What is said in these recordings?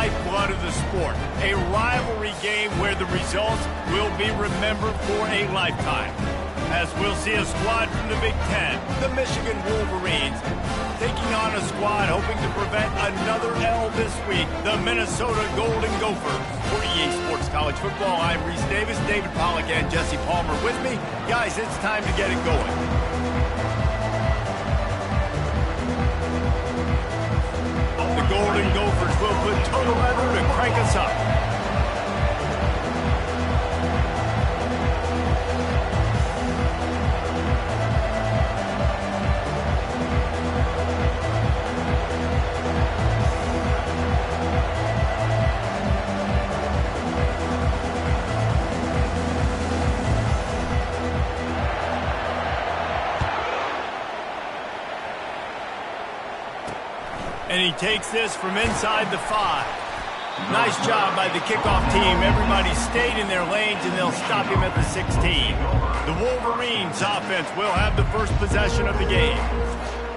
lifeblood of the sport. A rivalry game where the results will be remembered for a lifetime. As we'll see a squad from the Big Ten, the Michigan Wolverines, taking on a squad hoping to prevent another L this week, the Minnesota Golden Gophers. For EA Sports College Football, I'm Reese Davis, David Pollack, and Jesse Palmer with me. Guys, it's time to get it going. The Golden Gophers will put total weather to crank us up. And he takes this from inside the 5. Nice job by the kickoff team. Everybody stayed in their lanes, and they'll stop him at the 16. The Wolverines offense will have the first possession of the game.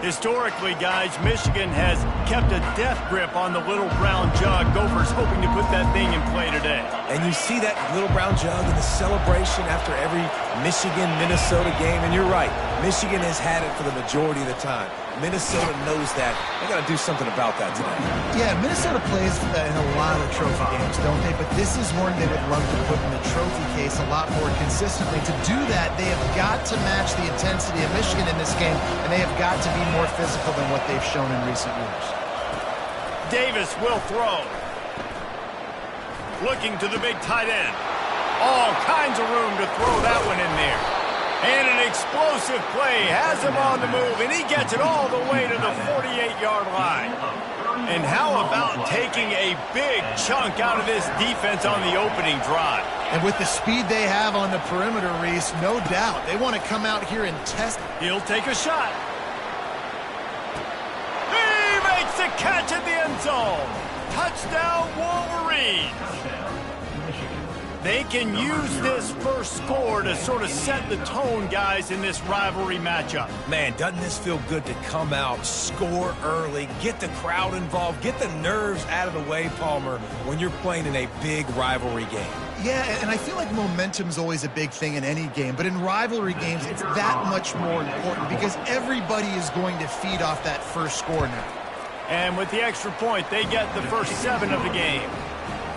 Historically, guys, Michigan has kept a death grip on the little brown jug. Gophers hoping to put that thing in play today. And you see that little brown jug in the celebration after every Michigan-Minnesota game. And you're right, Michigan has had it for the majority of the time. Minnesota knows that. They got to do something about that today. Yeah, Minnesota plays in a lot of trophy games, don't they? But this is one they would love to put in the trophy case a lot more consistently. To do that, they have got to match the intensity of Michigan in this game, and they have got to be more physical than what they've shown in recent years. Davis will throw. Looking to the big tight end. All kinds of room to throw that one in there. And an explosive play has him on the move, and he gets it all the way to the 48-yard line. And how about taking a big chunk out of this defense on the opening drive? And with the speed they have on the perimeter, Reese, no doubt, they want to come out here and test. He'll take a shot. He makes the catch at the end zone. Touchdown, Wolverines. They can use this first score to sort of set the tone, guys, in this rivalry matchup. Man, doesn't this feel good to come out, score early, get the crowd involved, get the nerves out of the way, Palmer, when you're playing in a big rivalry game? Yeah, and I feel like momentum's always a big thing in any game, but in rivalry games, it's that much more important because everybody is going to feed off that first score now. And with the extra point, they get the first 7 of the game.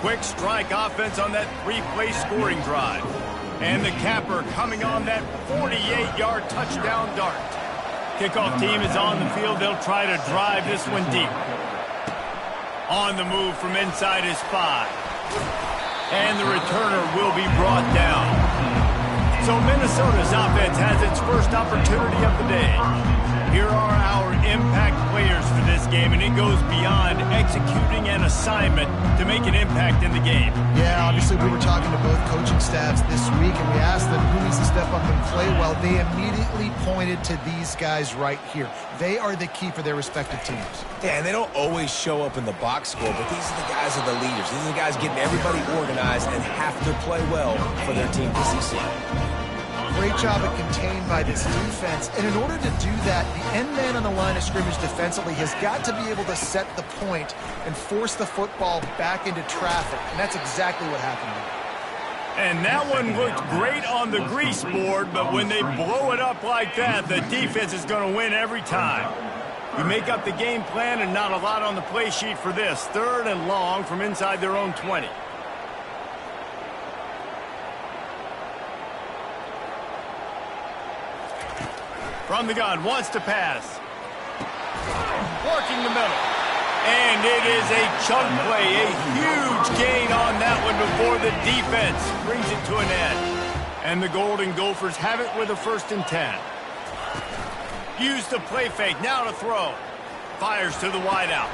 Quick strike offense on that 3-play scoring drive. And the capper coming on that 48-yard touchdown dart. Kickoff team is on the field. They'll try to drive this one deep. On the move from inside his 5. And the returner will be brought down. So Minnesota's offense has its first opportunity of the day. Here are our impact players for this game, and it goes beyond executing an assignment to make an impact in the game. Yeah, obviously we were talking to both coaching staffs this week, and we asked them who needs to step up and play well. They immediately pointed to these guys right here. They are the key for their respective teams. Yeah, and they don't always show up in the box score, but these are the guys that are the leaders. These are the guys getting everybody organized and have to play well for their team this season. Great job at contained by this defense. And in order to do that, the end man on the line of scrimmage defensively has got to be able to set the point and force the football back into traffic. And that's exactly what happened here. And that one looked great on the grease board, but when they blow it up like that, the defense is going to win every time. You make up the game plan and not a lot on the play sheet for this. 3rd and long from inside their own 20. From the gun, wants to pass. Working the middle. And it is a chunk play, a huge gain on that one before the defense brings it to an end. And the Golden Gophers have it with a 1st and 10. Use the play fake, now to throw. Fires to the wideout.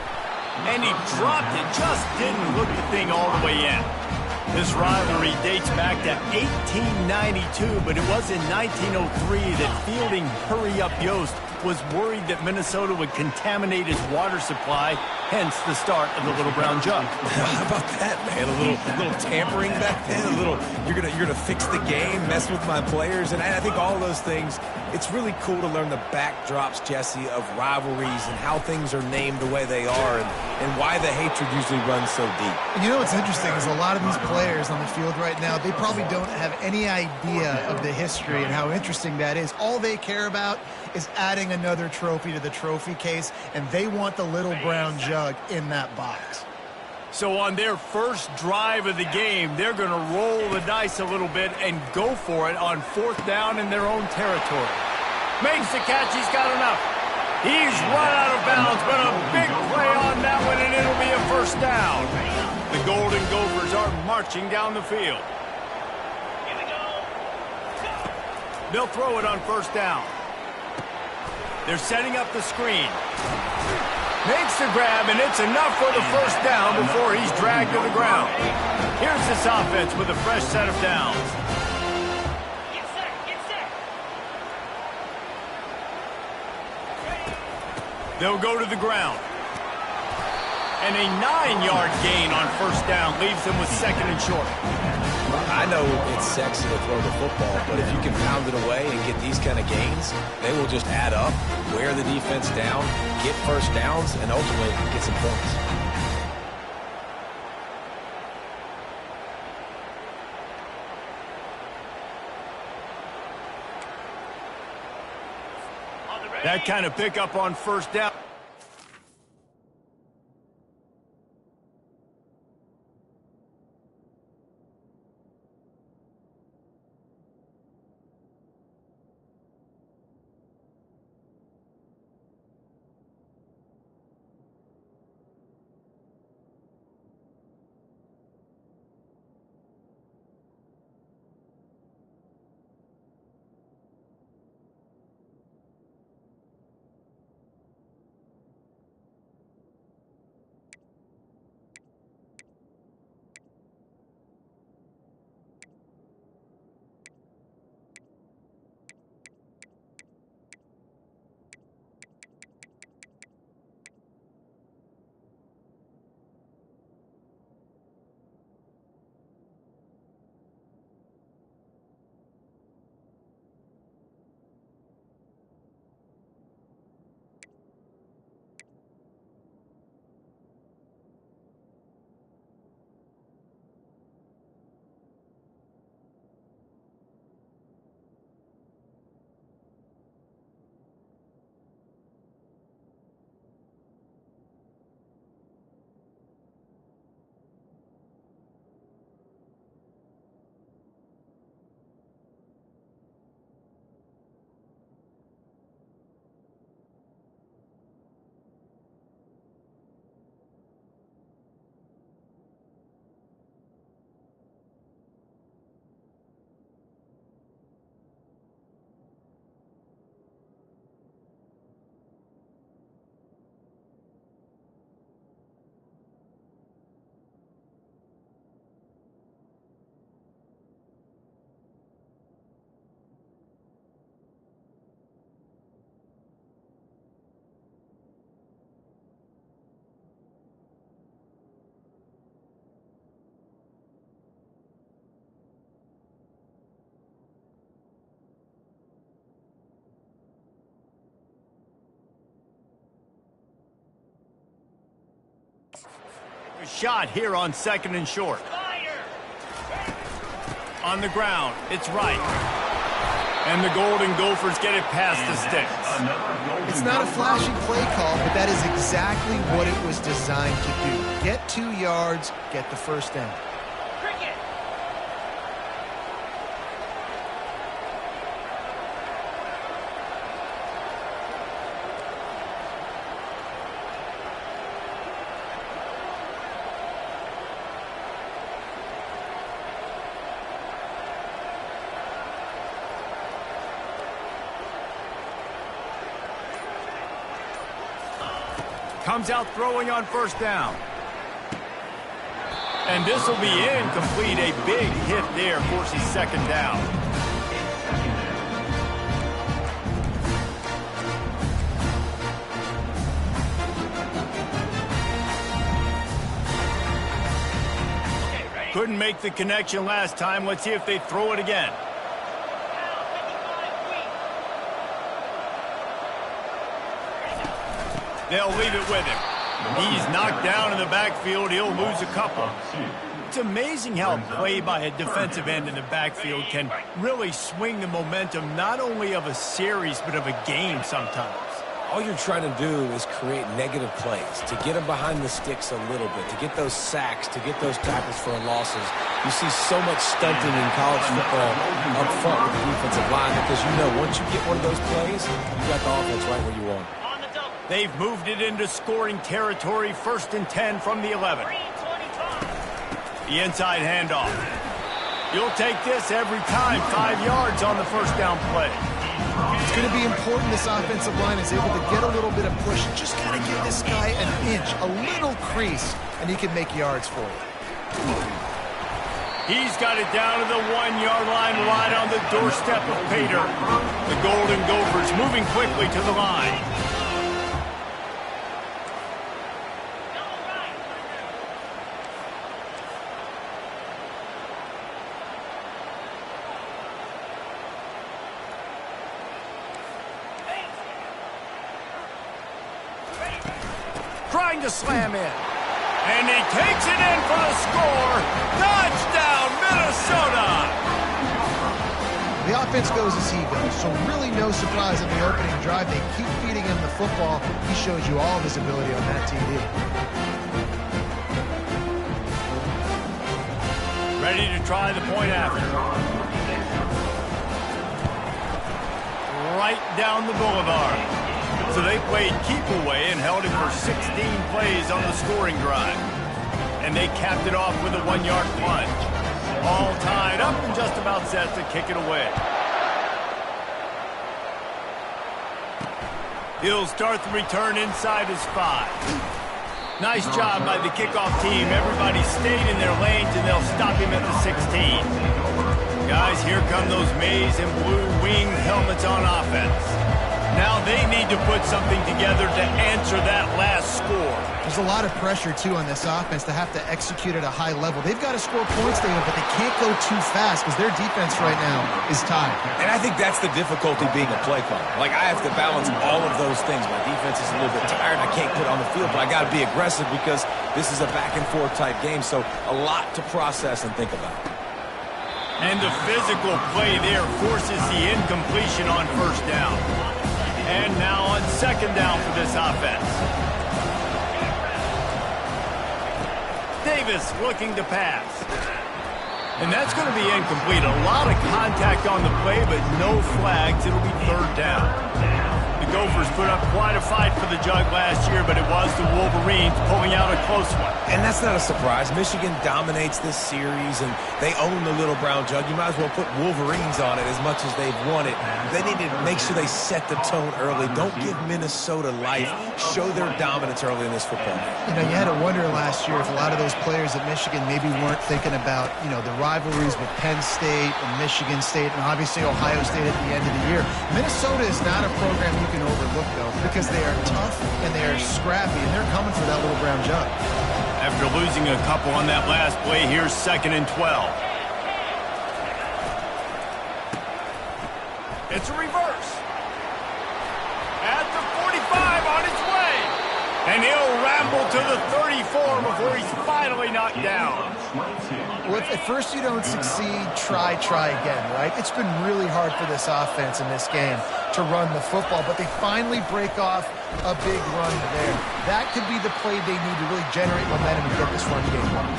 And he dropped it, just didn't look the thing all the way in. This rivalry dates back to 1892, but it was in 1903 that fielding Hurry Up Yost was worried that Minnesota would contaminate his water supply Hence the start of the little brown jug. How about that, man? A little tampering back then. You're gonna fix the game, mess with my players, and I think all those things. It's really cool to learn the backdrops, Jesse, of rivalries and how things are named the way they are, and why the hatred usually runs so deep. And you know what's interesting is a lot of these players on the field right now, they probably don't have any idea of the history and how interesting that is. All they care about is adding another trophy to the trophy case, and they want the little brown jug in that box. So on their first drive of the game, they're going to roll the dice a little bit and go for it on 4th down in their own territory. Makes the catch. He's got enough. He's run out of bounds, but a big play on that one, and it'll be a first down. The Golden Gophers are marching down the field. They'll throw it on 1st down. They're setting up the screen. Makes the grab, and it's enough for the first down before he's dragged to the ground. Here's this offense with a fresh set of downs. Get set, get set. They'll go to the ground. And a 9-yard gain on 1st down leaves them with 2nd and short. I know it's sexy to throw the football, but if you can pound it away and get these kind of gains, they will just add up, wear the defense down, get first downs, and ultimately get some points. That kind of pickup on 1st down. A shot here on 2nd and short. On the ground, it's right. And the Golden Gophers get it past the sticks. It's not a flashy play call, but that is exactly what it was designed to do. Get 2 yards, get the first down. Comes out throwing on 1st down. And this will be incomplete. A big hit there forces 2nd down. Couldn't make the connection last time. Let's see if they throw it again. They'll leave it with him. He's knocked down in the backfield. He'll lose a couple. It's amazing how play by a defensive end in the backfield can really swing the momentum not only of a series but of a game sometimes. All you're trying to do is create negative plays, to get them behind the sticks a little bit, to get those sacks, to get those tackles for losses. You see so much stunting in college football up front with the defensive line because you know once you get one of those plays, you got the offense right where you want it. They've moved it into scoring territory, 1st and 10 from the 11. The inside handoff. You'll take this every time, 5 yards on the first down play. It's going to be important this offensive line is able to get a little bit of push. Just got to give this guy an inch, a little crease, and he can make yards for you. He's got it down to the 1-yard line right on the doorstep of Pater. The Golden Gophers moving quickly to the line. Trying to slam in. And he takes it in for the score. Touchdown, Minnesota! The offense goes as he goes, so really no surprise in the opening drive. They keep feeding him the football. He shows you all of his ability on that TD. Ready to try the point after. Right down the boulevard. So they played keep away and held it for 16 plays on the scoring drive. And they capped it off with a 1-yard plunge. All tied up and just about set to kick it away. He'll start the return inside his 5. Nice job by the kickoff team. Everybody stayed in their lanes and they'll stop him at the 16. Guys, here come those maize and blue winged helmets on offense. Now they need to put something together to answer that last score. There's a lot of pressure, too, on this offense to have to execute at a high level. They've got to score points, David, but they can't go too fast because their defense right now is tied. And I think that's the difficulty being a play caller. Like, I have to balance all of those things. My defense is a little bit tired. I can't put it on the field, but I got to be aggressive because this is a back-and-forth type game, so a lot to process and think about. And the physical play there forces the incompletion on first down. And now on second down for this offense. Davis looking to pass. And that's going to be incomplete. A lot of contact on the play, but no flags. It'll be third down. The Gophers put up quite a fight for the jug last year, but it was the Wolverines pulling out a close one. And that's not a surprise. Michigan dominates this series, and they own the little brown jug. You might as well put Wolverines on it as much as they've won it. They need to make sure they set the tone early. Don't give Minnesota life. Show their dominance early in this football game. You know, you had to wonder last year if a lot of those players at Michigan maybe weren't thinking about, you know, the rivalries with Penn State and Michigan State and obviously Ohio State at the end of the year. Minnesota is not a program you can overlook, though, because they are tough and they are scrappy, and they're coming for that little brown jug. After losing a couple on that last play, here's 2nd and 12. It's a reverse. At the 45 on its way. And he'll ramble to the 34 before he's finally knocked down. Well, if at first you don't succeed, try again, right? It's been really hard for this offense in this game to run the football, but they finally break off a big run there. That could be the play they need to really generate momentum and get this run game going.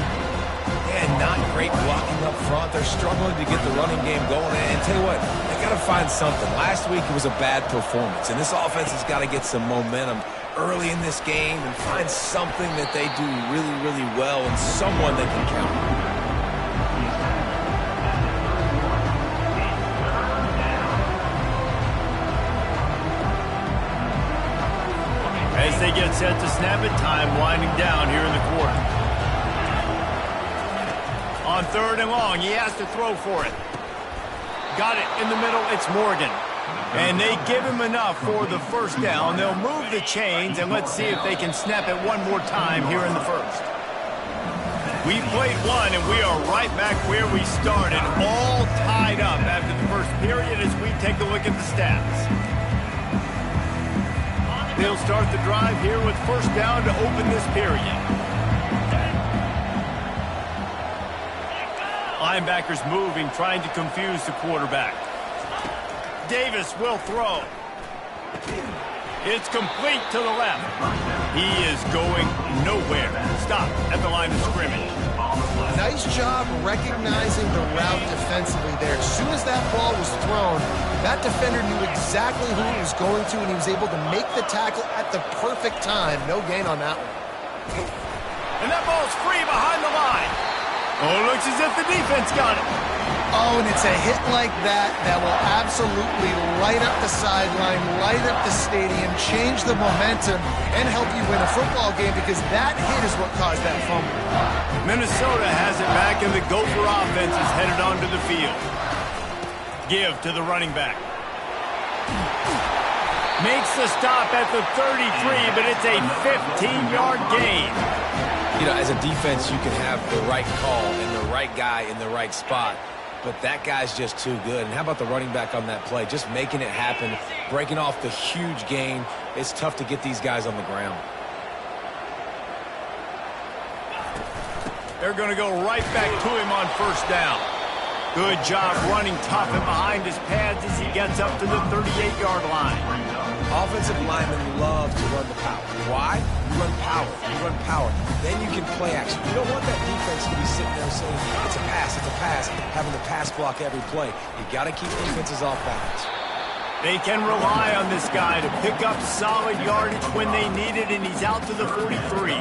And not great blocking up front. They're struggling to get the running game going. And tell you what, they got to find something. Last week it was a bad performance, and this offense has got to get some momentum early in this game and find something that they do really, really well and someone they can count on. As they get set to snap it, time winding down here in the quarter. On 3rd and long, he has to throw for it. Got it in the middle, it's Morgan. And they give him enough for the first down. They'll move the chains, and let's see if they can snap it one more time here in the first. We played one, and we are right back where we started, all tied up after the first period as we take a look at the stats. They'll start the drive here with first down to open this period. Linebackers moving, trying to confuse the quarterback. Davis will throw. It's complete to the left. He is going nowhere. Stop at the line of scrimmage. Nice job recognizing the route defensively there. As soon as that ball was thrown, that defender knew exactly who he was going to, and he was able to make the tackle at the perfect time. No gain on that one. And that ball's free behind the line. Oh, it looks as if the defense got it. Oh, and it's a hit like that that will absolutely light up the sideline, light up the stadium, change the momentum, and help you win a football game, because that hit is what caused that fumble. Minnesota has it back, and the Gopher offense is headed onto the field. Give to the running back. Makes the stop at the 33, but it's a 15-yard gain. You know, as a defense, you can have the right call and the right guy in the right spot, but that guy's just too good. And how about the running back on that play? Just making it happen, breaking off the huge gain. It's tough to get these guys on the ground. They're going to go right back to him on first down. Good job running tough and behind his pads as he gets up to the 38-yard line. Offensive linemen love to run the power. Why? You run power. You run power. Then you can play action. You don't want that defense to be sitting there saying, it's a pass, having to pass block every play. You got to keep defenses off balance. They can rely on this guy to pick up solid yardage when they need it, and he's out to the 43.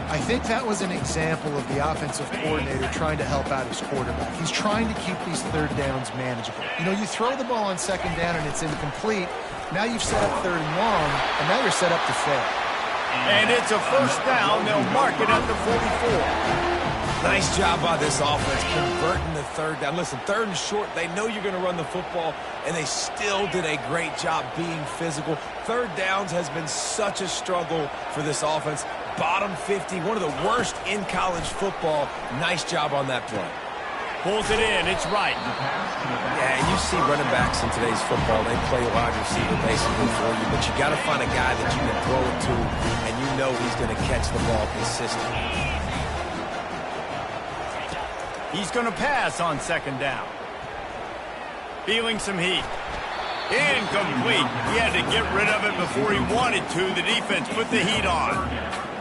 I think that was an example of the offensive coordinator trying to help out his quarterback. He's trying to keep these third downs manageable. You know, you throw the ball on second down and it's incomplete. Now you've set up third and long, and now you're set up to fail. And it's a first down. They'll mark it at the 44. Nice job by this offense converting the third down. Listen, third and short, they know you're going to run the football, and they still did a great job being physical. Third downs has been such a struggle for this offense. Bottom 50, one of the worst in college football. Nice job on that play. Pulls it in. It's right. Yeah, and you see running backs in today's football, they play wide receiver basically for you, but you got to find a guy that you can throw it to, and you know he's going to catch the ball consistently. He's going to pass on second down. Feeling some heat. Incomplete. He had to get rid of it before he wanted to. The defense put the heat on.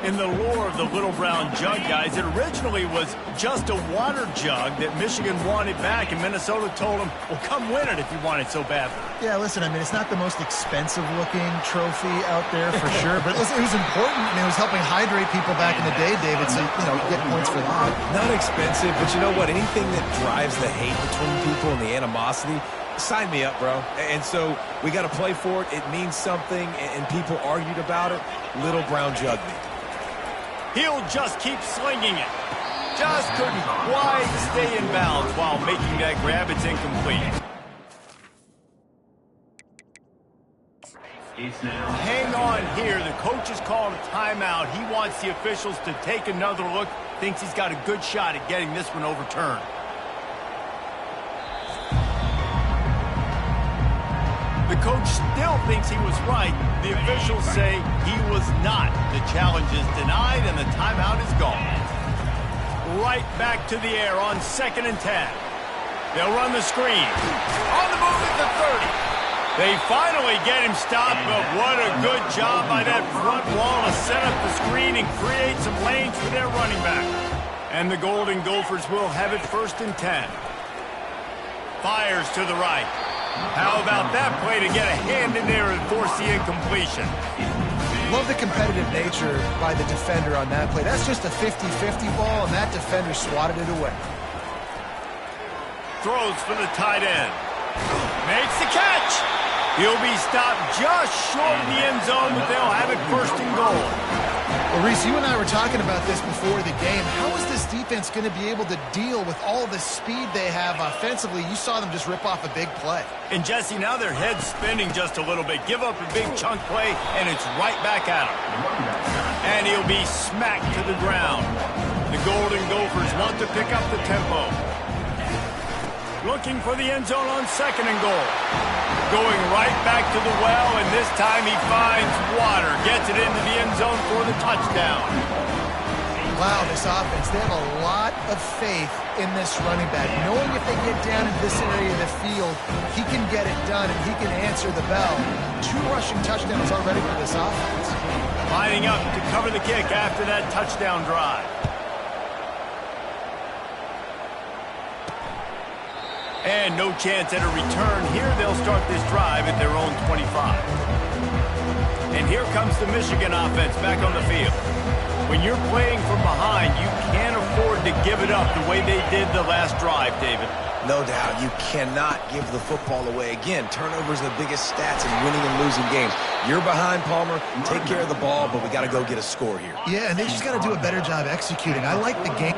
In the lore of the little brown jug, guys, it originally was just a water jug that Michigan wanted back, and Minnesota told him, well, come win it if you want it so badly. Yeah, listen, I mean, it's not the most expensive-looking trophy out there for sure, but listen, it was important, and it was helping hydrate people back in the day, David, so, you know, get points for that. Not expensive, but you know what? Anything that drives the hate between people and the animosity, sign me up, bro. And so we got to play for it. It means something, and people argued about it. Little brown jug me. He'll just keep slinging it. Just couldn't quite stay in bounds while making that grab. It's incomplete. Hang on here. The coach has called a timeout. He wants the officials to take another look. Thinks he's got a good shot at getting this one overturned. The coach still thinks he was right. The officials say he was not. The challenge is denied, and the timeout is gone. Right back to the air on 2nd and 10. They'll run the screen. On the move at the 30. They finally get him stopped, but what a good job by that front wall to set up the screen and create some lanes for their running back. And the Golden Gophers will have it 1st and 10. Fires to the right. How about that play to get a hand in there and force the incompletion? Love the competitive nature by the defender on that play. That's just a 50-50 ball, and that defender swatted it away. Throws for the tight end. Makes the catch. He'll be stopped just short of the end zone, but they'll have it 1st and goal. Well, Reese, you and I were talking about this before the game. How is this defense going to be able to deal with all the speed they have offensively? You saw them just rip off a big play. And, Jesse, now their head's spinning just a little bit. Give up a big chunk play, and it's right back at him. And he'll be smacked to the ground. The Golden Gophers want to pick up the tempo. Looking for the end zone on 2nd and goal. Going right back to the well, and this time he finds water. Gets it into the end zone for the touchdown. Wow, this offense, they have a lot of faith in this running back. Knowing if they get down in this area of the field, he can get it done and he can answer the bell. 2 rushing touchdowns already for this offense. Lining up to cover the kick after that touchdown drive. And no chance at a return. Here they'll start this drive at their own 25. And here comes the Michigan offense back on the field. When you're playing from behind, you can't afford to give it up the way they did the last drive, David. No doubt, you cannot give the football away. Again, turnovers are the biggest stats in winning and losing games. You're behind, Palmer. Take care of the ball, but we got to go get a score here. Yeah, and they just got to do a better job executing. I like the game.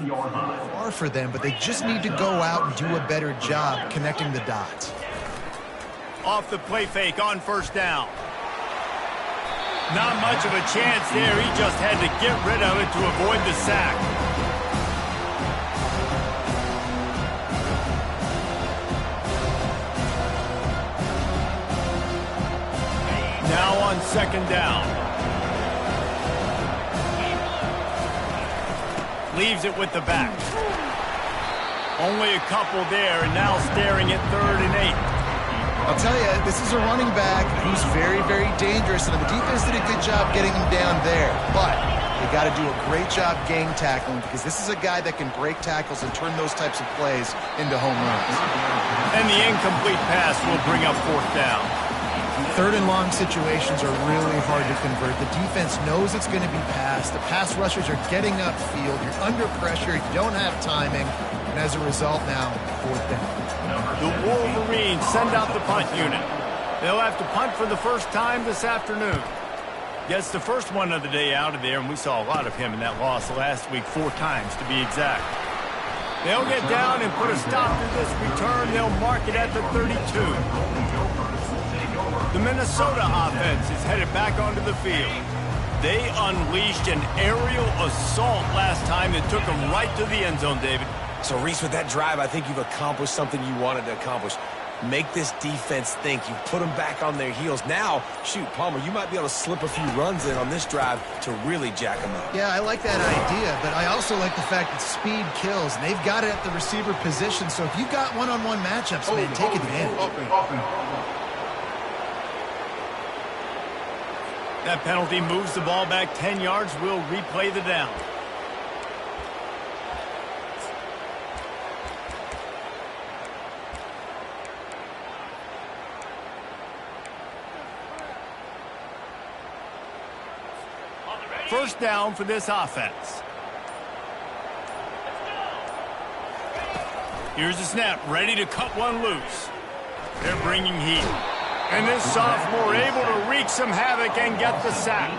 far for them, but they just need to go out and do a better job connecting the dots. Off the play fake on first down. Not much of a chance there. He just had to get rid of it to avoid the sack. Now on second down. Leaves it with the back. Only a couple there, and now staring at 3rd and 8. I'll tell you, this is a running back who's very, very dangerous, and the defense did a good job getting him down there. But they got to do a great job gang tackling, because this is a guy that can break tackles and turn those types of plays into home runs. And the incomplete pass will bring up 4th down. 3rd and long situations are really hard to convert. The defense knows it's going to be passed. The pass rushers are getting upfield. You're under pressure. You don't have timing. And as a result now, 4th down. The Wolverines send out the punt unit. They'll have to punt for the first time this afternoon. Gets the first one of the day out of there, and we saw a lot of him in that loss last week, 4 times to be exact. They'll get down and put a stop to this return. They'll mark it at the 32. The Minnesota offense is headed back onto the field. They unleashed an aerial assault last time that took them right to the end zone, David. So, Reese, with that drive, I think you've accomplished something you wanted to accomplish. Make this defense think. You put them back on their heels. Now, shoot, Palmer, you might be able to slip a few runs in on this drive to really jack them up. Yeah, I like that idea, but I also like the fact that speed kills, and they've got it at the receiver position. So if you've got one-on-one matchups, man, take advantage. That penalty moves the ball back 10 yards. We'll replay the down. First down for this offense. Here's the snap, ready to cut one loose. They're bringing heat. And this sophomore able to wreak some havoc and get the sack.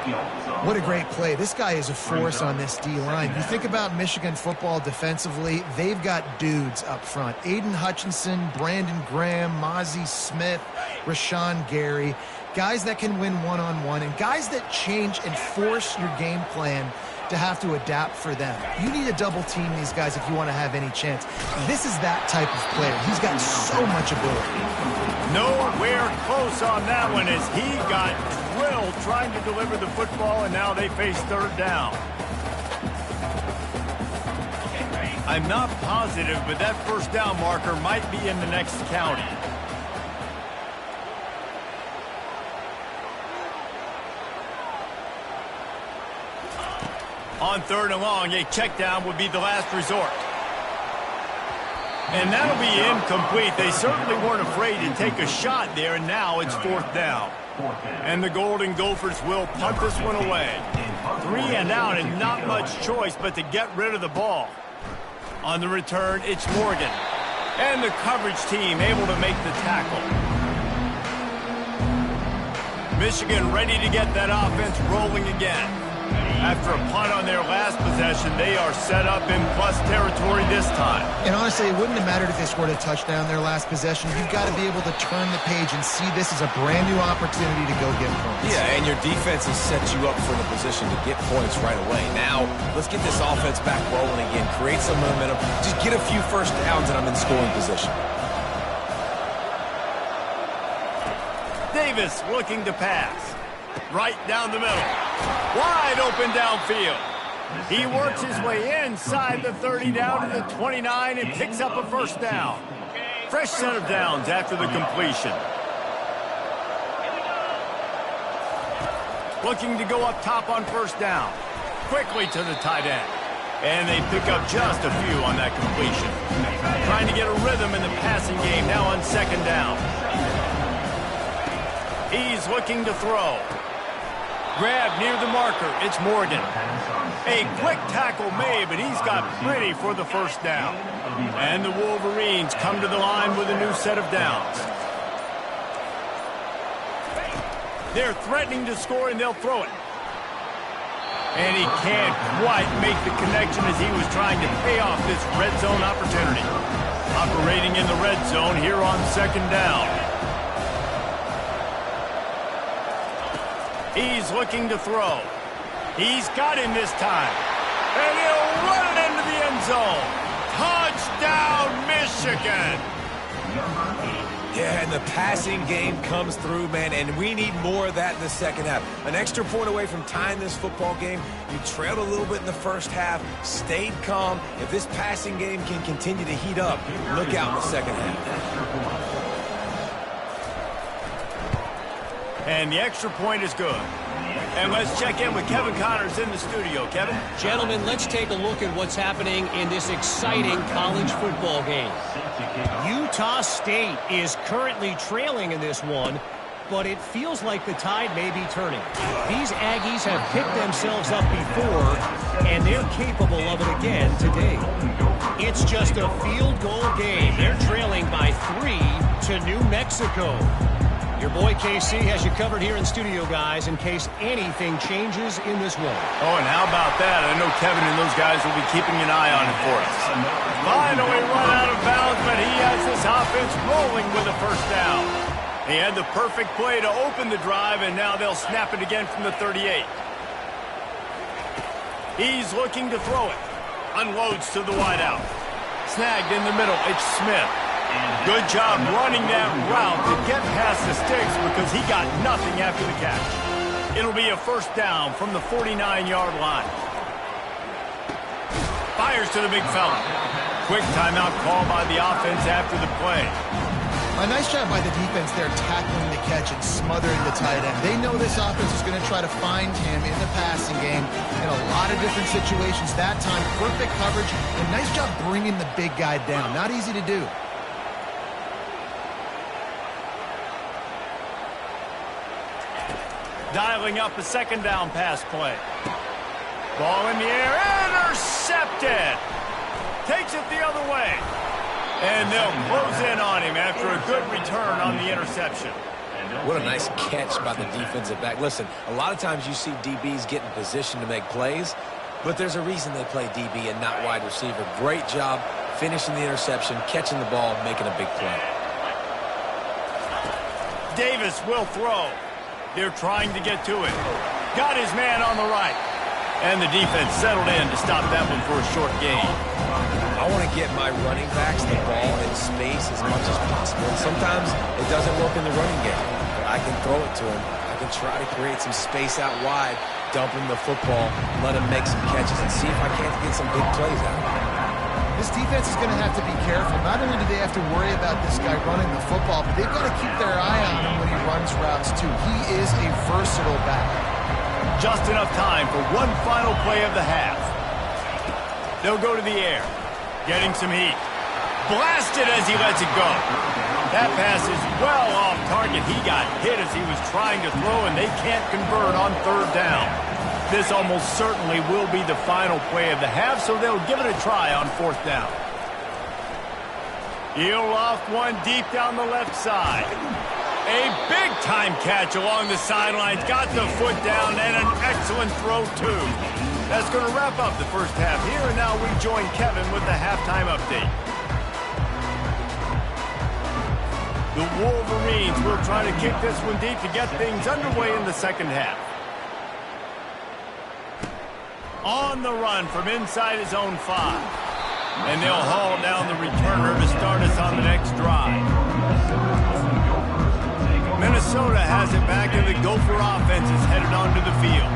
What a great play. This guy is a force on this D-line. You think about Michigan football defensively, they've got dudes up front. Aiden Hutchinson, Brandon Graham, Mozzie Smith, Rashawn Gary. Guys that can win one-on-one and guys that change and force your game plan to have to adapt for them. You need to double team these guys if you want to have any chance. This is that type of player. He's got so much ability. Nowhere close on that one as he got drilled trying to deliver the football, and now they face 3rd down. I'm not positive, but that first down marker might be in the next county. On 3rd and long, a check down would be the last resort. And that'll be incomplete. They certainly weren't afraid to take a shot there, and now it's 4th down. And the Golden Gophers will punt this one away. 3 and out, and not much choice but to get rid of the ball. On the return, it's Morgan. And the coverage team able to make the tackle. Michigan ready to get that offense rolling again. After a punt on their last possession, they are set up in plus territory this time. And honestly, it wouldn't have mattered if they scored a touchdown their last possession. You've got to be able to turn the page and see this as a brand new opportunity to go get points. Yeah, and your defense has set you up for the position to get points right away. Now, let's get this offense back rolling again, create some momentum, just get a few first downs, and I'm in scoring position. Davis looking to pass. Right down the middle. Wide open downfield. He works his way inside the 30 down to the 29 and picks up a first down. Fresh set of downs after the completion. Looking to go up top on first down. Quickly to the tight end. And they pick up just a few on that completion. Trying to get a rhythm in the passing game now on 2nd down. He's looking to throw. Grab near the marker. It's Morgan. A quick tackle made, but he's got plenty for the first down. And the Wolverines come to the line with a new set of downs. They're threatening to score, and they'll throw it. And he can't quite make the connection as he was trying to pay off this red zone opportunity. Operating in the red zone here on second down. He's looking to throw. He's got him this time. And he'll run it into the end zone. Touchdown, Michigan! Yeah, and the passing game comes through, man, and we need more of that in the second half. An extra point away from tying this football game. You trailed a little bit in the first half, stayed calm. If this passing game can continue to heat up, look out in the second half. And the extra point is good. And let's check in with Kevin Connors in the studio. Kevin? Gentlemen, let's take a look at what's happening in this exciting college football game. Utah State is currently trailing in this one, but it feels like the tide may be turning. These Aggies have picked themselves up before, and they're capable of it again today. It's just a field goal game. They're trailing by 3 to New Mexico. Your boy KC has you covered here in studio, guys, in case anything changes in this one. Oh, and how about that? I know Kevin and those guys will be keeping an eye on it for us. Finally run out of bounds, but he has this offense rolling with a first down. He had the perfect play to open the drive, and now they'll snap it again from the 38. He's looking to throw it. Unloads to the wideout. Snagged in the middle. It's Smith. Good job running that route to get past the sticks because he got nothing after the catch. It'll be a first down from the 49-yard line. Fires to the big fella. Quick timeout call by the offense after the play. A nice job by the defense there tackling the catch and smothering the tight end. They know this offense is going to try to find him in the passing game in a lot of different situations. That time, perfect coverage and nice job bringing the big guy down. Not easy to do. Dialing up a second down pass play. Ball in the air, intercepted. Takes it the other way. And they'll close in on him after a good return on the interception. What a nice catch by the defensive back. Listen, a lot of times you see DBs get in position to make plays, but there's a reason they play DB and not wide receiver. Great job finishing the interception, catching the ball, making a big play. Davis will throw. They're trying to get to it. Got his man on the right. And the defense settled in to stop that one for a short gain. I want to get my running backs the ball in space as much as possible. And sometimes it doesn't work in the running game. But I can throw it to him. I can try to create some space out wide, dump him the football, let him make some catches, and see if I can't get some big plays out of him. This defense is going to have to be careful. Not only do they have to worry about this guy running the football, but they've got to keep their eye on him when he runs routes too. He is a versatile back. Just enough time for one final play of the half. They'll go to the air, getting some heat. Blasted as he lets it go. That pass is well off target. He got hit as he was trying to throw, and they can't convert on third down. This almost certainly will be the final play of the half, so they'll give it a try on fourth down. He'll loft one deep down the left side. A big-time catch along the sidelines. Got the foot down, and an excellent throw, too. That's going to wrap up the first half here, and now we join Kevin with the halftime update. The Wolverines will try to kick this one deep to get things underway in the second half. On the run from inside his own 5. And they'll haul down the returner to start us on the next drive. Minnesota has it back, and the Gopher offense is headed onto the field.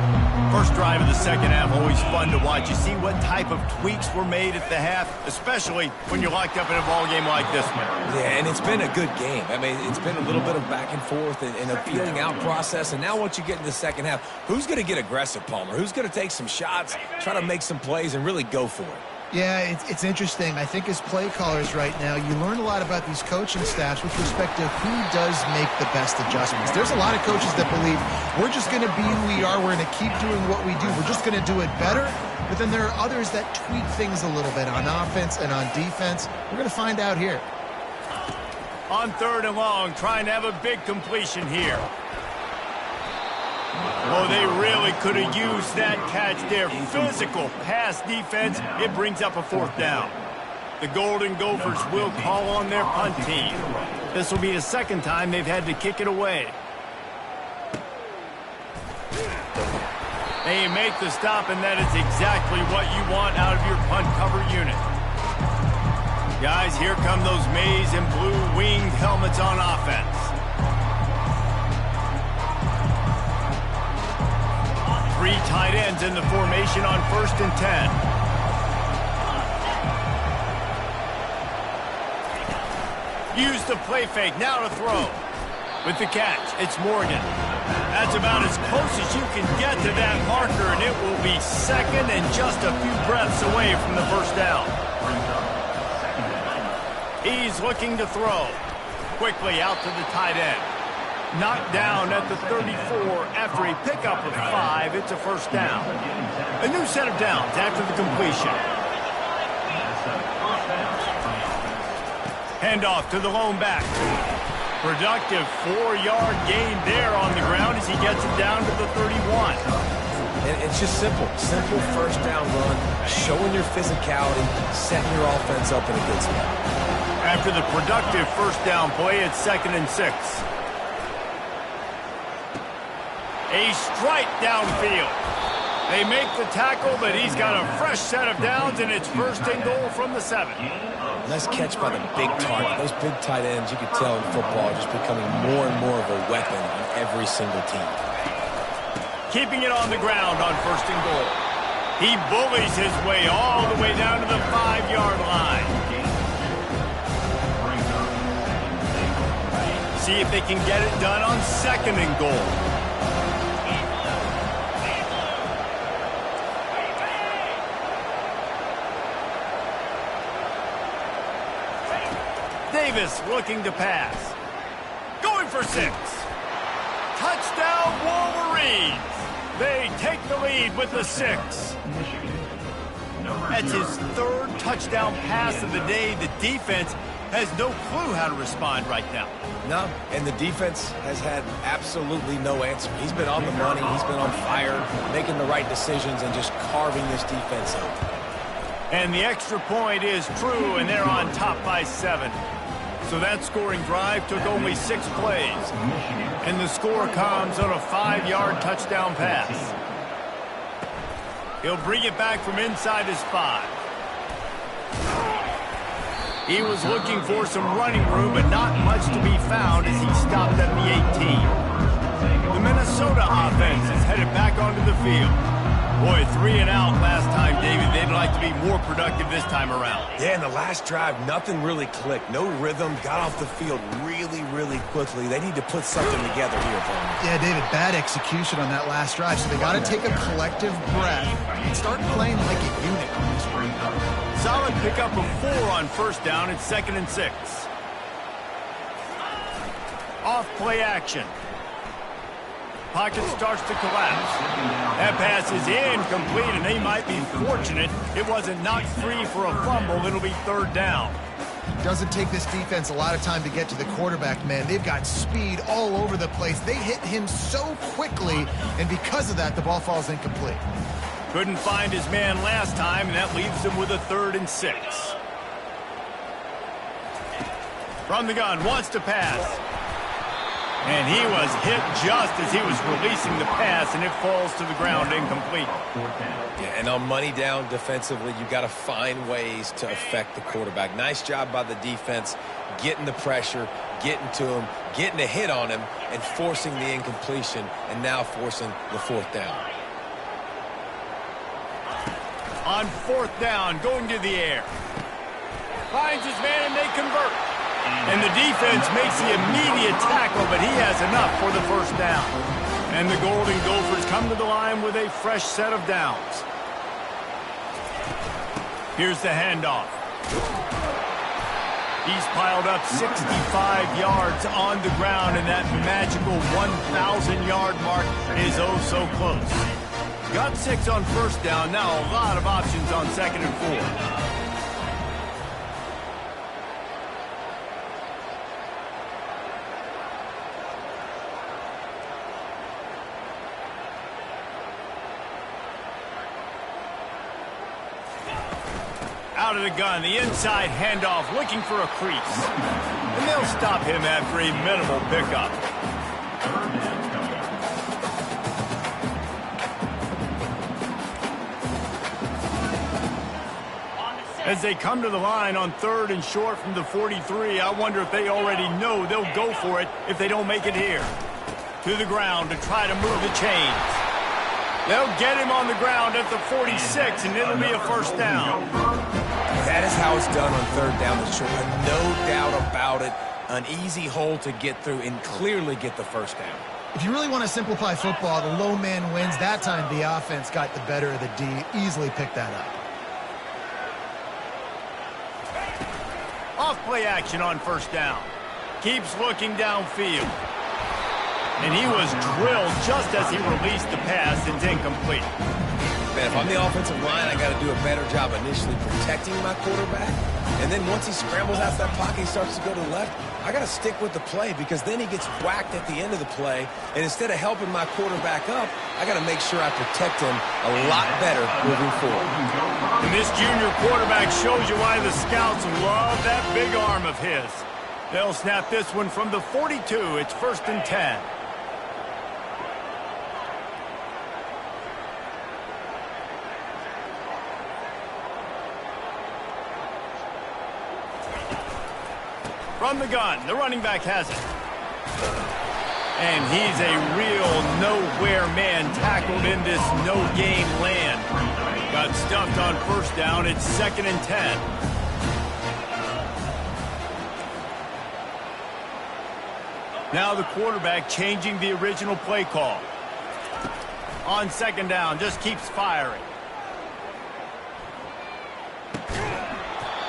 First drive of the second half, always fun to watch. You see what type of tweaks were made at the half, especially when you're locked up in a ball game like this one. Yeah, and it's been a good game. I mean, it's been a little bit of back and forth and a feeling out process. And now once you get in the second half, who's going to get aggressive, Palmer? Who's going to take some shots, try to make some plays, and really go for it? Yeah, it's interesting. I think as play callers right now, you learn a lot about these coaching staffs with respect to who does make the best adjustments. There's a lot of coaches that believe we're just going to be who we are. We're going to keep doing what we do. We're just going to do it better. But then there are others that tweak things a little bit on offense and on defense. We're going to find out here. On third and long, trying to have a big completion here. Oh, they really could have used that catch there. Physical pass defense. It brings up a 4th down. The Golden Gophers will call on their punt team. This will be the 2nd time they've had to kick it away. They make the stop, and that is exactly what you want out of your punt cover unit. Guys, here come those maize and blue winged helmets on offense. Three tight ends in the formation on 1st and 10. Use the play fake, now to throw. With the catch, it's Morgan. That's about as close as you can get to that marker, and it will be 2nd and just a few breaths away from the 1st down. He's looking to throw. Quickly out to the tight end. Knocked down at the 34 after a pickup of 5. It's a 1st down. A new set of downs after the completion. Handoff to the lone back. Productive 4-yard gain there on the ground as he gets it down to the 31. And it's just simple. Simple 1st down run, showing your physicality, setting your offense up in a good spot. After the productive 1st down play, it's 2nd and 6. A strike downfield. They make the tackle, but he's got a fresh set of downs, and it's 1st and goal from the 7. Nice catch by the big target. Those big tight ends, you can tell in football, just becoming more and more of a weapon on every single team. Keeping it on the ground on 1st and goal. He bullies his way all the way down to the 5-yard line. See if they can get it done on 2nd and goal. Davis looking to pass. Going for 6. Touchdown Wolverines. They take the lead with the 6. That's his 3rd touchdown pass of the day. The defense has no clue how to respond right now. No, and the defense has had absolutely no answer. He's been on the money. He's been on fire, making the right decisions and just carving this defense up. And the extra point is true, and they're on top by 7. So that scoring drive took only 6 plays. And the score comes on a 5-yard touchdown pass. He'll bring it back from inside his 5. He was looking for some running room, but not much to be found as he stopped at the 18. The Minnesota offense is headed back onto the field. Boy, 3 and out last time, David. They'd like to be more productive this time around. Yeah, in the last drive, nothing really clicked. No rhythm, got off the field really, really quickly. They need to put something together here, Bowman. Yeah, David, bad execution on that last drive, so they got to take a collective breath and start playing like a unit on this one. Solid pickup of 4 on 1st down. It's 2nd and 6. Off play action. Pocket starts to collapse. That pass is incomplete, and they might be fortunate it wasn't knocked free for a fumble. It'll be 3rd down. Doesn't take this defense a lot of time to get to the quarterback, man. They've got speed all over the place. They hit him so quickly, and because of that, the ball falls incomplete. Couldn't find his man last time, and that leaves him with a 3rd and 6. From the gun, wants to pass. And he was hit just as he was releasing the pass, and it falls to the ground incomplete. Yeah, and on money down defensively, you got to find ways to affect the quarterback. Nice job by the defense, getting the pressure, getting to him, getting a hit on him, and forcing the incompletion, and now forcing the 4th down. On 4th down, going to the air. Finds his man, and they convert. And the defense makes the immediate tackle, but he has enough for the 1st down. And the Golden Gophers come to the line with a fresh set of downs. Here's the handoff. He's piled up 65 yards on the ground, and that magical 1,000-yard mark is oh so close. Got 6 on 1st down, now a lot of options on 2nd and 4. Out of the gun, the inside handoff, looking for a crease. And they'll stop him after a minimal pickup. As they come to the line on 3rd and short from the 43, I wonder if they already know they'll go for it if they don't make it here. To the ground to try to move the chains. They'll get him on the ground at the 46, and it'll be a first down. That is how it's done on 3rd down the short. No doubt about it. An easy hole to get through and clearly get the first down. If you really want to simplify football, the low man wins. That time the offense got the better of the D. Easily picked that up. Off play action on first down. Keeps looking downfield. And he was drilled just as he released the pass. It's incomplete. Man, if I'm the offensive line, I got to do a better job initially protecting my quarterback. And then once he scrambles out of that pocket, he starts to go to the left, I got to stick with the play because then he gets whacked at the end of the play. And instead of helping my quarterback up, I got to make sure I protect him a lot better moving forward. And this junior quarterback shows you why the scouts love that big arm of his. They'll snap this one from the 42. It's 1st and 10. From the gun, the running back has it. And he's a real nowhere man tackled in this no-game land. Got stuffed on first down. It's 2nd and 10. Now the quarterback changing the original play call. On 2nd down, just keeps firing.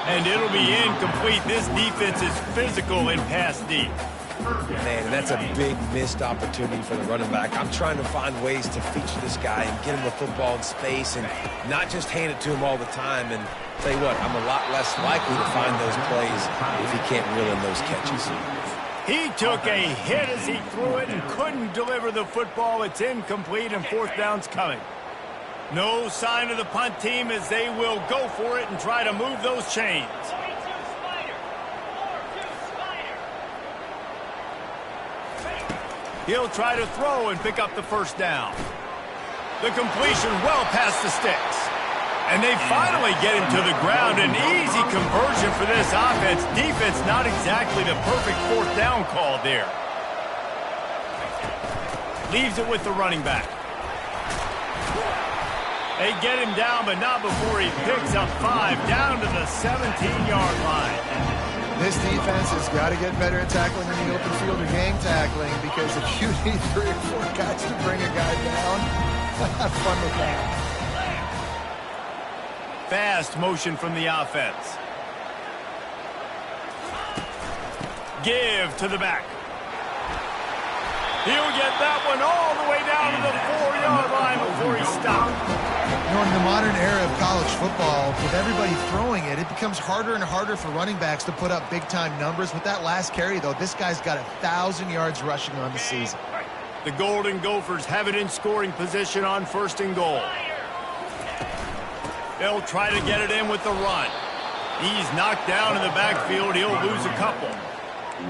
And it'll be incomplete. This defense is physical in pass deep. Man, that's a big missed opportunity for the running back. I'm trying to find ways to feature this guy and get him the football in space and not just hand it to him all the time. And tell you what, I'm a lot less likely to find those plays if he can't reel in those catches. He took a hit as he threw it and couldn't deliver the football. It's incomplete and 4th down's coming. No sign of the punt team as they will go for it and try to move those chains. He'll try to throw and pick up the first down. The completion well past the sticks. And they finally get him to the ground. An easy conversion for this offense. Defense not exactly the perfect 4th down call there. Leaves it with the running back. They get him down, but not before he picks up 5 down to the 17-yard line. This defense has got to get better at tackling in the open field or gang tackling, because if you need 3 or 4 guys to bring a guy down, have fun with that. Fast motion from the offense. Give to the back. He'll get that one all the way down to the 4-yard line before he stopped. You know, in the modern era of college football, with everybody throwing it, it becomes harder and harder for running backs to put up big-time numbers. With that last carry, though, this guy's got 1,000 yards rushing on the season. The Golden Gophers have it in scoring position on 1st and goal. They'll try to get it in with the run. He's knocked down in the backfield. He'll lose a couple.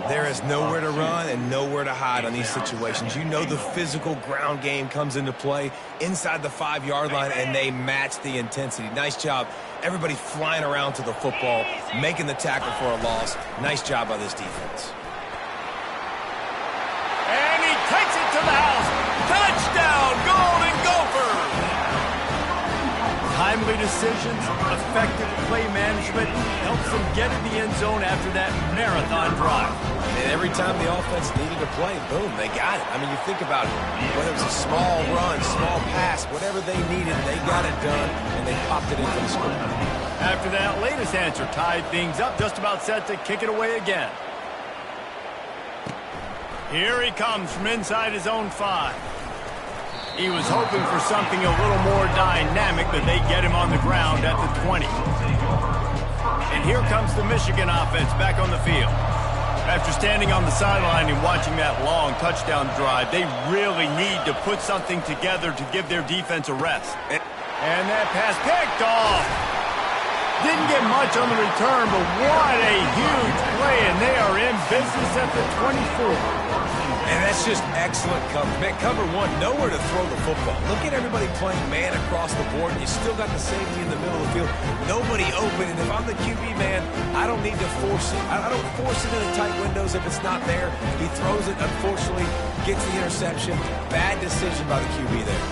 There is nowhere to run and nowhere to hide on these situations. You know the physical ground game comes into play inside the 5-yard line, and they match the intensity. Nice job. Everybody flying around to the football, making the tackle for a loss. Nice job by this defense. And he takes it to the house. Touchdown, Golden Gophers! Timely decisions, effective play management helps them get in the end zone after that marathon drive. And every time the offense needed a play, boom, they got it. I mean, you think about it. Whether it was a small run, small pass, whatever they needed, they got it done, and they popped it in for the score. After that latest answer tied things up, just about set to kick it away again. Here he comes from inside his own 5. He was hoping for something a little more dynamic, but they get him on the ground at the 20. And here comes the Michigan offense back on the field. After standing on the sideline and watching that long touchdown drive, they really need to put something together to give their defense a rest. And that pass picked off. Didn't get much on the return, but what a huge play, and they are in business at the 24. And that's just excellent coverage. Man, cover one, nowhere to throw the football. Look at everybody playing man across the board, and you still got the safety in the middle of the field. Nobody open, and if I'm the QB, man, I don't need to force it. I don't force it into tight windows if it's not there. He throws it, unfortunately, gets the interception. Bad decision by the QB there.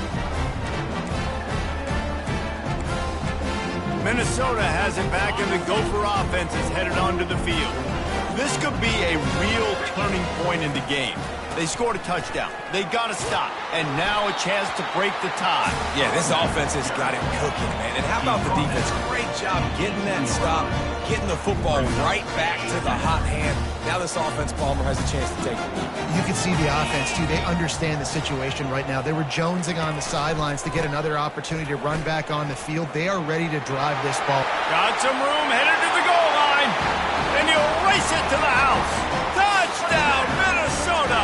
Minnesota has it back, and the Gopher offense is headed onto the field. This could be a real turning point in the game. They scored a touchdown. They got to stop. And now a chance to break the tie. Yeah, this offense has got it cooking, man. And how about the defense? Great job getting that stop, getting the football right back to the hot hand. Now this offense, Palmer, has a chance to take the lead. You can see the offense, too. They understand the situation right now. They were jonesing on the sidelines to get another opportunity to run back on the field. They are ready to drive this ball. Got some room, headed to the goal line. And he'll race it to the house. Touchdown, Minnesota!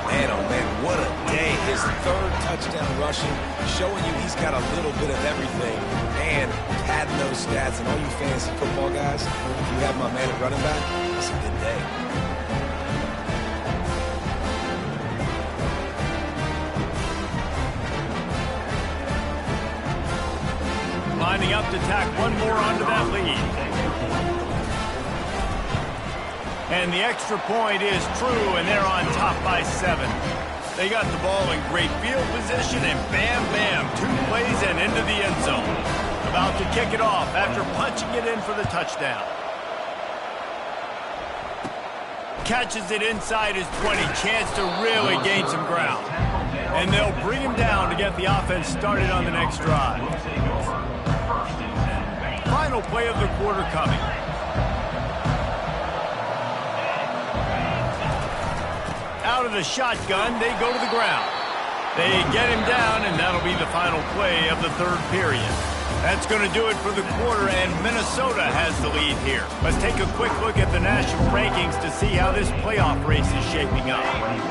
Man, oh man, what a day. His third touchdown rushing, showing you he's got a little bit of everything. And padding those stats, and all you fantasy football guys, if you have my man at running back, it's a good day. Lining up to tack one more onto that lead. And the extra point is true, and they're on top by 7. They got the ball in great field position, and bam, bam, 2 plays and into the end zone. About to kick it off after punching it in for the touchdown. Catches it inside his 20, chance to really gain some ground. And they'll bring him down to get the offense started on the next drive. Final play of the quarter coming. Out of the shotgun, they go to the ground. They get him down, and that'll be the final play of the third period. That's going to do it for the quarter, and Minnesota has the lead here. Let's take a quick look at the national rankings to see how this playoff race is shaping up.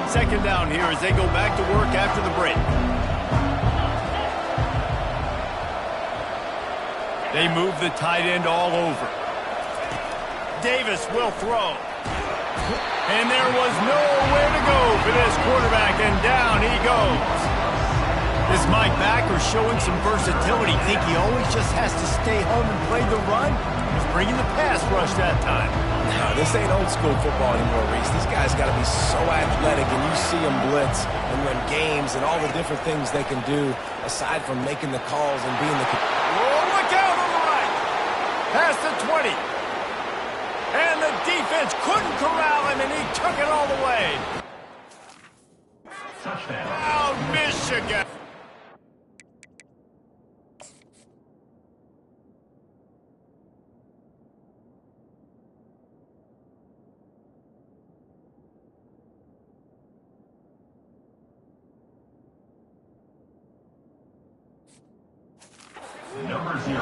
Second down here as they go back to work after the break. They move the tight end all over. Davis will throw. And there was nowhere to go for this quarterback, and down he goes. Is Mike Backer showing some versatility? Think he always just has to stay home and play the run? He's bringing the pass rush that time. No, this ain't old school football anymore, Reese. These guys got to be so athletic, and you see them blitz and win games and all the different things they can do aside from making the calls and being the... Oh, look out on the right. Past the 20. And the defense couldn't corral him, and he took it all the way. Oh, Michigan. Number 0.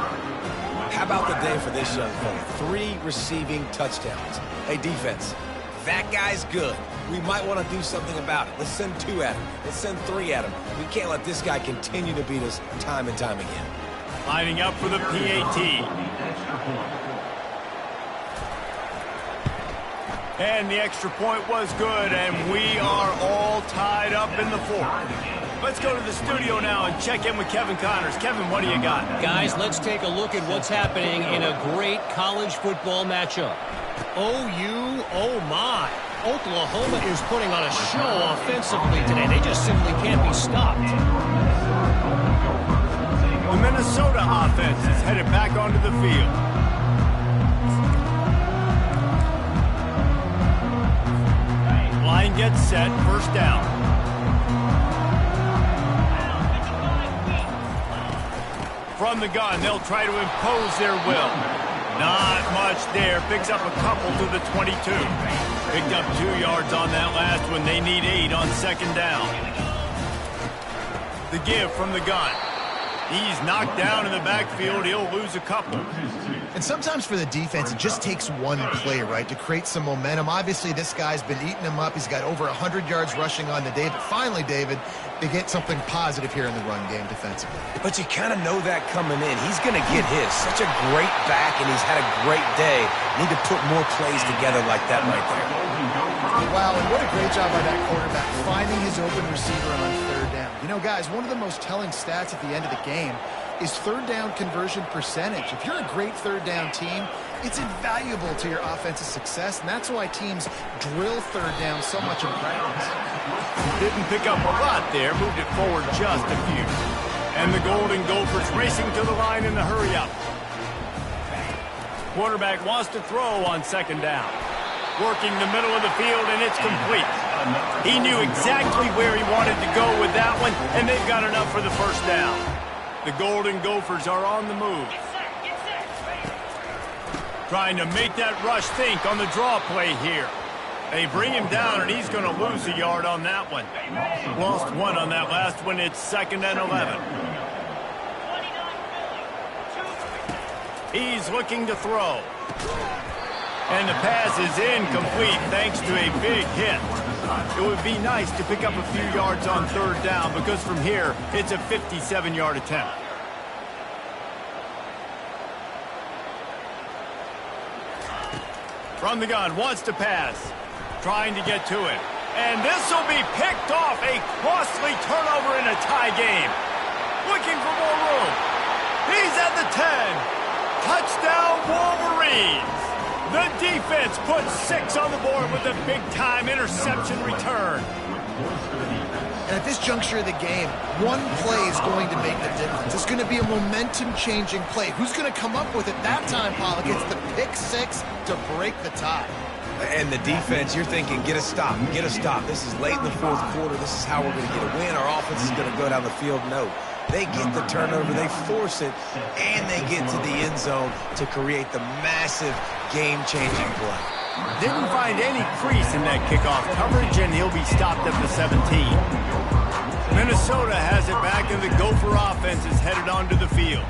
How about the day for this young fella? 3 receiving touchdowns. Hey, defense, that guy's good. We might want to do something about it. Let's send 2 at him. Let's send 3 at him. We can't let this guy continue to beat us time and time again. Lining up for the PAT. And the extra point was good, and we are all tied up in the 4th. Let's go to the studio now and check in with Kevin Connors. Kevin, what do you got? Guys, let's take a look at what's happening in a great college football matchup. OU, oh my. Oklahoma is putting on a show offensively today. They just simply can't be stopped. The Minnesota offense is headed back onto the field. Line gets set, first down. From the gun, they'll try to impose their will. Not much there. Picks up a couple to the 22. Picked up 2 yards on that last one. They need 8 on second down. The give from the gun. He's knocked down in the backfield. He'll lose a couple. And sometimes for the defense, it just takes one play, right, to create some momentum. Obviously, this guy's been eating him up. He's got over 100 yards rushing on the day. But finally, David, they get something positive here in the run game defensively. But you kind of know that coming in. He's going to get his. Such a great back, and he's had a great day. Need to put more plays together like that right there. Wow, and what a great job by that quarterback, finding his open receiver on third down. You know, guys, one of the most telling stats at the end of the game is third down conversion percentage. If you're a great third down team, it's invaluable to your offensive success, and that's why teams drill third down so much in practice. Didn't pick up a lot there, moved it forward just a few. And the Golden Gophers racing to the line in the hurry-up. Quarterback wants to throw on second down. Working the middle of the field, and it's complete. He knew exactly where he wanted to go with that one, and they've got enough for the first down. The Golden Gophers are on the move. Trying to make that rush think on the draw play here. They bring him down, and he's going to lose a yard on that one. Lost one on that last one. It's 2nd and 11. He's looking to throw. And the pass is incomplete thanks to a big hit. It would be nice to pick up a few yards on third down because from here, it's a 57-yard attempt. From the gun, wants to pass. Trying to get to it. And this will be picked off. A costly turnover in a tie game. Looking for more room. He's at the 10. Touchdown, Wolverines. The defense puts 6 on the board with a big-time interception return. And at this juncture of the game, one play is going to make the difference. It's going to be a momentum-changing play. Who's going to come up with it that time, Pollock? It's the pick 6 to break the tie. And the defense, you're thinking, get a stop, get a stop. This is late in the fourth quarter. This is how we're going to get a win. Our offense is going to go down the field. No. They get the turnover, they force it, and they get to the end zone to create the massive game-changing play. Didn't find any crease in that kickoff coverage, and he'll be stopped at the 17. Minnesota has it back, and the Gopher offense is headed onto the field.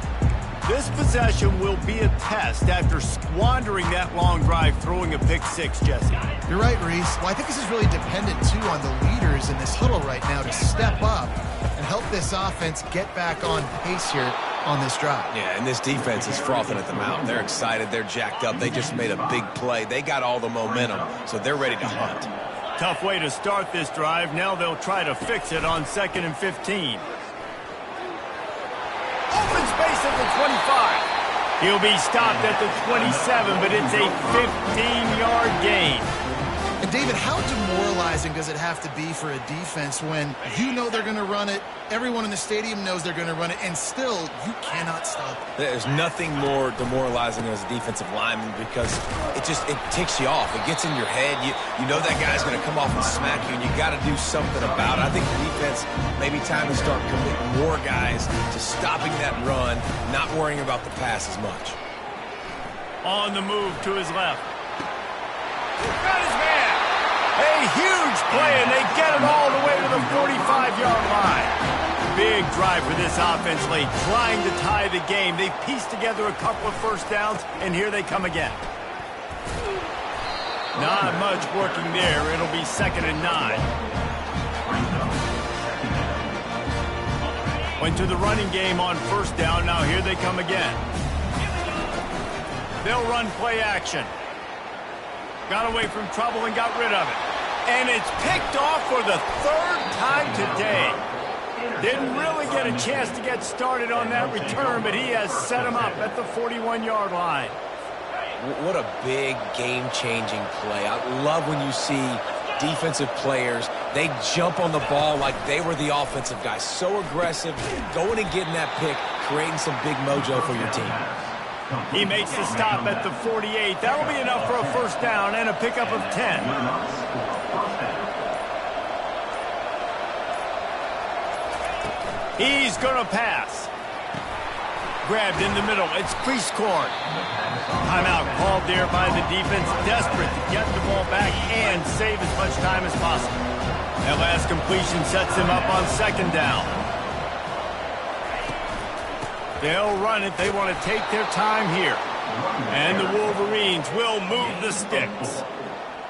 This possession will be a test after squandering that long drive throwing a pick 6, Jesse. You're right, Reese. Well, I think this is really dependent, too, on the leaders in this huddle right now to step up and help this offense get back on pace here on this drive. Yeah, and this defense is frothing at the mouth. They're excited. They're jacked up. They just made a big play. They got all the momentum, so they're ready to hunt. Tough way to start this drive. Now they'll try to fix it on 2nd and 15. Open space at the 25. He'll be stopped at the 27, but it's a 15-yard gain. And, David, how demoralizing does it have to be for a defense when you know they're going to run it, everyone in the stadium knows they're going to run it, and still you cannot stop it? There's nothing more demoralizing as a defensive lineman because it ticks you off. It gets in your head. You know that guy's going to come off and smack you, and you got to do something about it. I think the defense, maybe time to start committing more guys to stopping that run, not worrying about the pass as much. On the move to his left. Got his man. A huge play, and they get it all the way to the 45-yard line. Big drive for this offense late, trying to tie the game. They pieced together a couple of first downs, and here they come again. Not much working there. It'll be 2nd and 9. Went to the running game on first down. Now here they come again. They'll run play action. Got away from trouble and got rid of it. And it's picked off for the 3rd time today. Didn't really get a chance to get started on that return, but he has set him up at the 41-yard line. What a big game-changing play. I love when you see defensive players, they jump on the ball like they were the offensive guys. So aggressive, going and getting that pick, creating some big mojo for your team. He makes the stop at the 48. That'll be enough for a first down and a pickup of 10. He's going to pass. Grabbed in the middle. It's crease court. Timeout called there by the defense. Desperate to get the ball back and save as much time as possible. That last completion sets him up on 2nd down. They'll run it. They want to take their time here. And the Wolverines will move the sticks.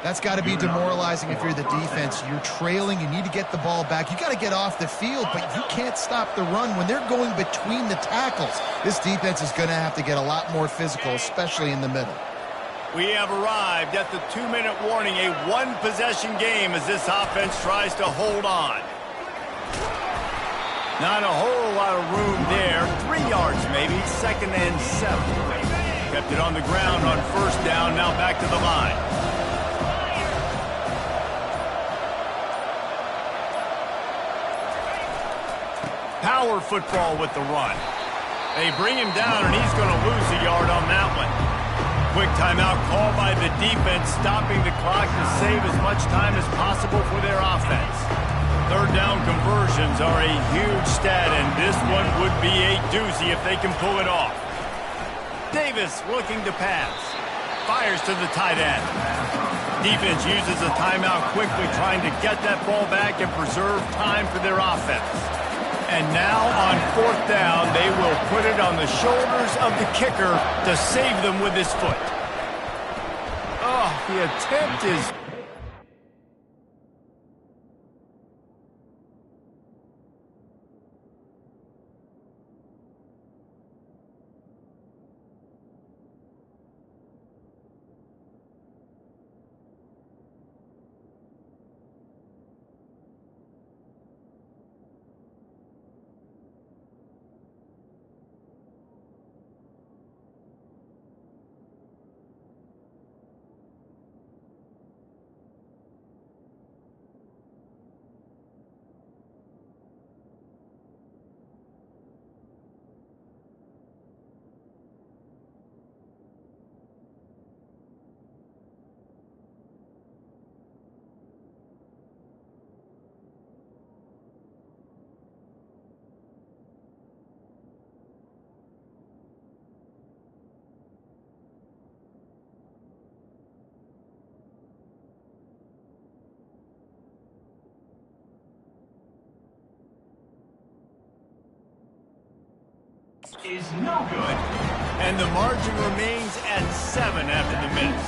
That's got to be demoralizing if you're the defense. You're trailing. You need to get the ball back. You got to get off the field, but you can't stop the run when they're going between the tackles. This defense is going to have to get a lot more physical, especially in the middle. We have arrived at the 2-minute warning, a one-possession game as this offense tries to hold on. Not a whole lot of room there. 3 yards maybe, 2nd and 7. Kept it on the ground on 1st down, now back to the line. Power football with the run. They bring him down, and he's going to lose a yard on that one. Quick timeout call by the defense, stopping the clock to save as much time as possible for their offense. 3rd down conversions are a huge stat, and this one would be a doozy if they can pull it off. Davis looking to pass. Fires to the tight end. Defense uses a timeout quickly, trying to get that ball back and preserve time for their offense. And now on 4th down, they will put it on the shoulders of the kicker to save them with his foot. Oh, the attempt is... is no good. And the margin remains at 7 after the miss.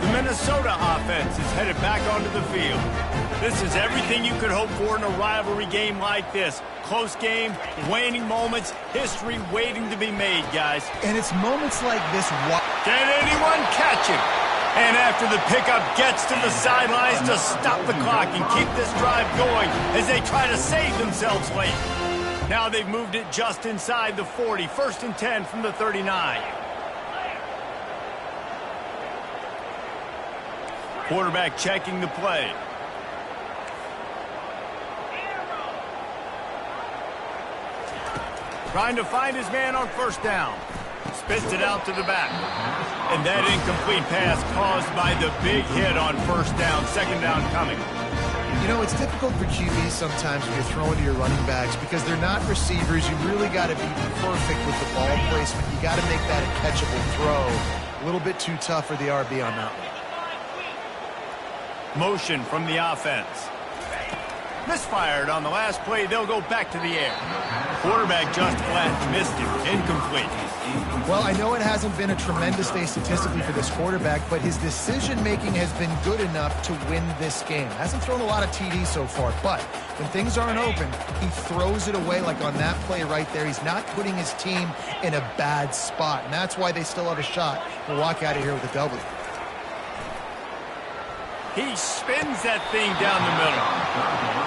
The Minnesota offense is headed back onto the field. This is everything you could hope for in a rivalry game like this. Close game, waning moments, history waiting to be made, guys. And it's moments like this. Can anyone catch him? And after the pickup gets to the sidelines to stop the clock and keep this drive going as they try to save themselves late. Now they've moved it just inside the 40. 1st and 10 from the 39. Quarterback checking the play. Trying to find his man on 1st down. Spits it out to the back. And that incomplete pass caused by the big hit on 1st down. 2nd down coming. You know, it's difficult for QBs sometimes when you're throwing to your running backs because they're not receivers. You really got to be perfect with the ball placement. You got to make that a catchable throw. A little bit too tough for the RB on that one. Motion from the offense. Misfired on the last play. They'll go back to the air. Quarterback just flat missed it. Incomplete. Well, I know it hasn't been a tremendous day statistically for this quarterback, but his decision-making has been good enough to win this game. Hasn't thrown a lot of TDs so far, but when things aren't open, he throws it away like on that play right there. He's not putting his team in a bad spot, and that's why they still have a shot to walk out of here with a W. He spins that thing down the middle.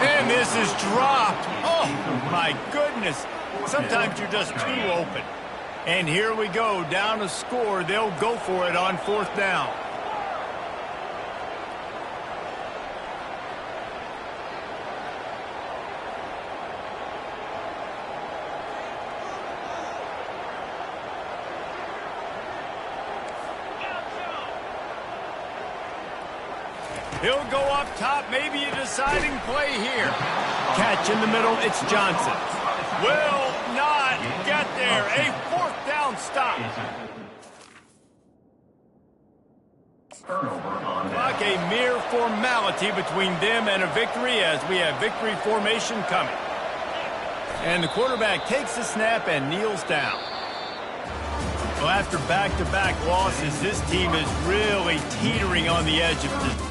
And this is dropped. Oh, my goodness. Sometimes you're just too open. And here we go, down a score. They'll go for it on 4th down. He'll go up top, maybe a deciding play here. Catch in the middle, it's Johnson. Will not get there. A 4th down stop. Like a mere formality between them and a victory as we have victory formation coming. And the quarterback takes the snap and kneels down. Well, after back-to-back losses, this team is really teetering on the edge of